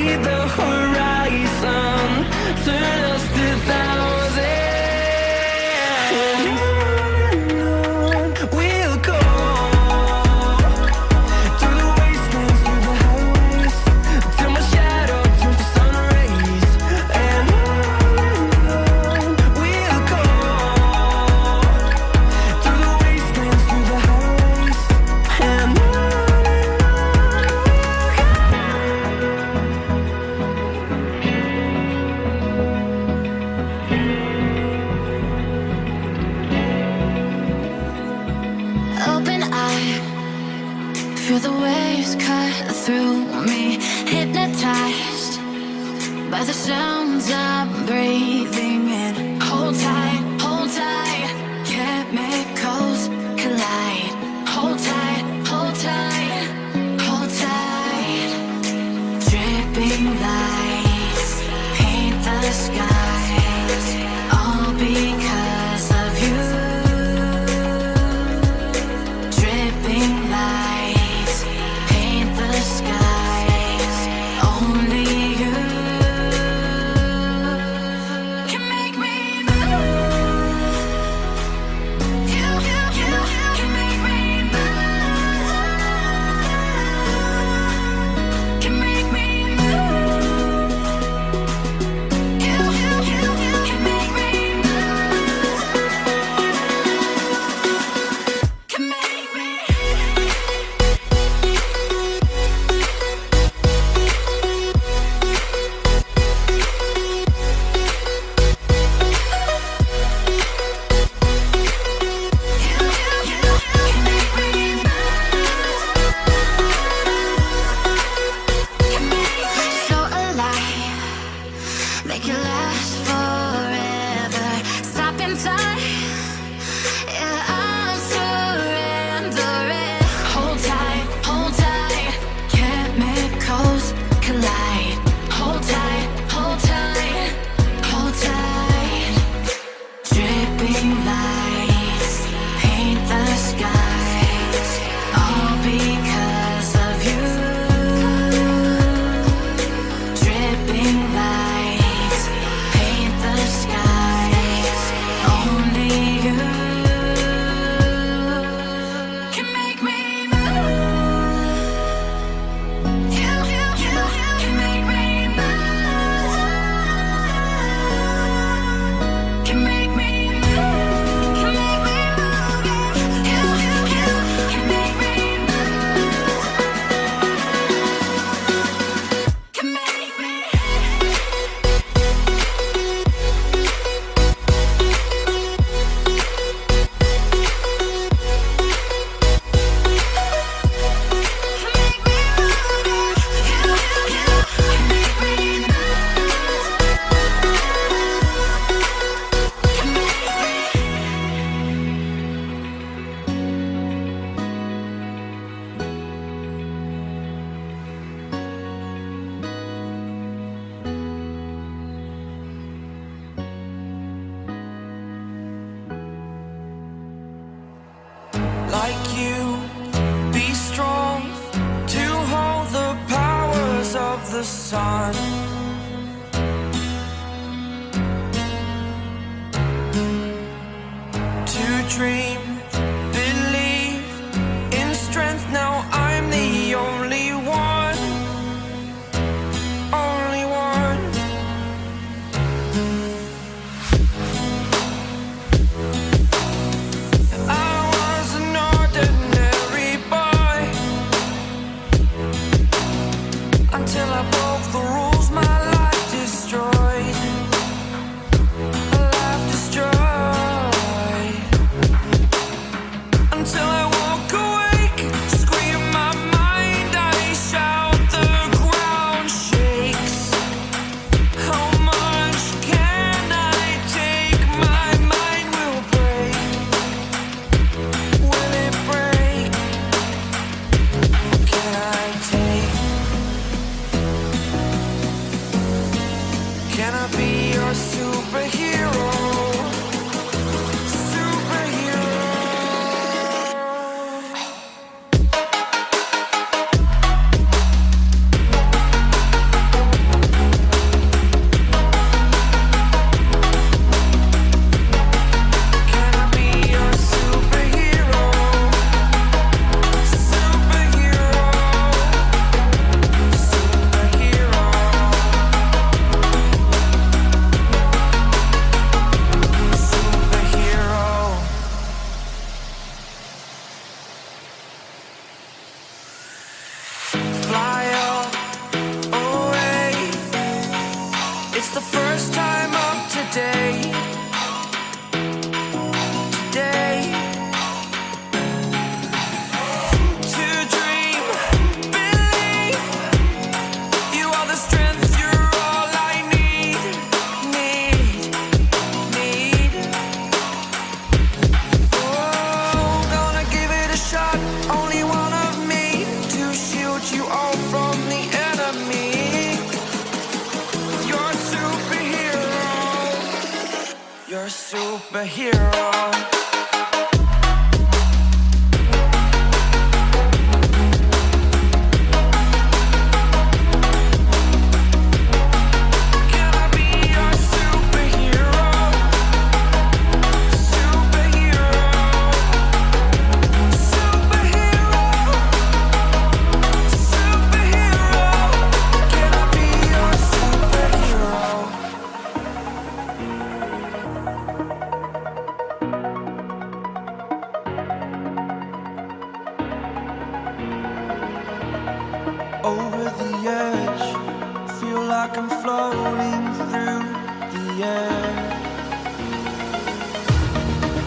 see the horizon, turn us to thousands. And on we'll go, through the wastelands, through the highways, till my shadow turns to sun rays. And on we'll go, through the wastelands, through the highways. And on Open eye, feel the waves cut through me, hypnotized by the sounds I'm breathing in. Hold tight, chemicals collide. Hold tight, hold tight, hold tight. Dripping lights paint the skies, all because of you. Dripping lights paint the skies, only you can make me move. You can make me move. Can make me move. You can make me move. Can make me. So alive, make it last forever. Stop in time, yeah, I'm surrendering. Hold tight, chemicals collide. Hold tight, hold tight, hold tight. Dripping lights paint the skies, all because of you. Dripping lights paint the skies, only you can make me move. You can make me move. Can make me move. Can make me move. You can make me move. Can make me. Like you, be strong to hold the powers of the sun. To dream, believe in strength. Now I'm the only one, only one. I was an ordinary boy until I broke the rules. My life destroyed, a life destroyed. Until I walk awake, scream my mind, I shout, the ground shakes. How much can I take? My mind will break. Will it break? Can I take? Can I be your superhero? Superhero. It's the first time of today. Today. To dream, believe. You are the strength, you're all I need. Oh, gonna give it a shot. Only one of me to shield you all from the enemy. You're a superhero. You're a superhero. Can I be your superhero? Superhero. Superhero. Superhero. Can I be your superhero? Over the edge, feel like I'm floating through the air.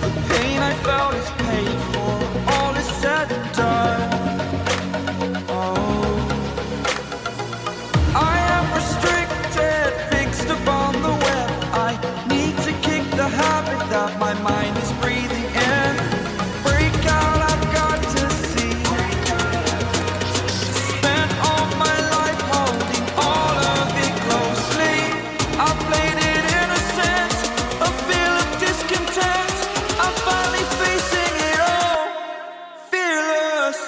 The pain I felt is paid for, all is said and done. Oh, I am restricted, fixed upon the web. I need to kick the habit that my mind is breathing in. Break out, I've got to see. Spent all my life holding all of it closely. I played it innocent, a feel of discontent. I'm finally facing it all, fearless.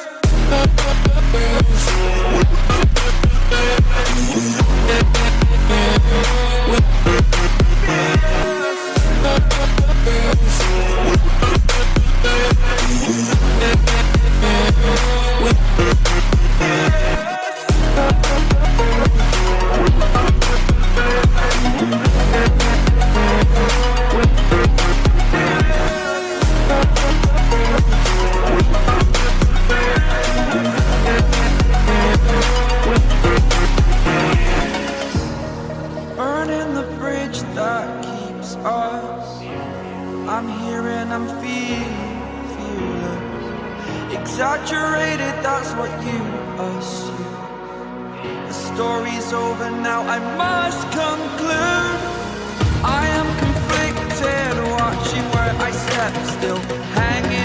Burning the bridge that keeps us. I'm here and I'm feeling fearless. Exaggerated, that's what you assume. The story's over now, I must come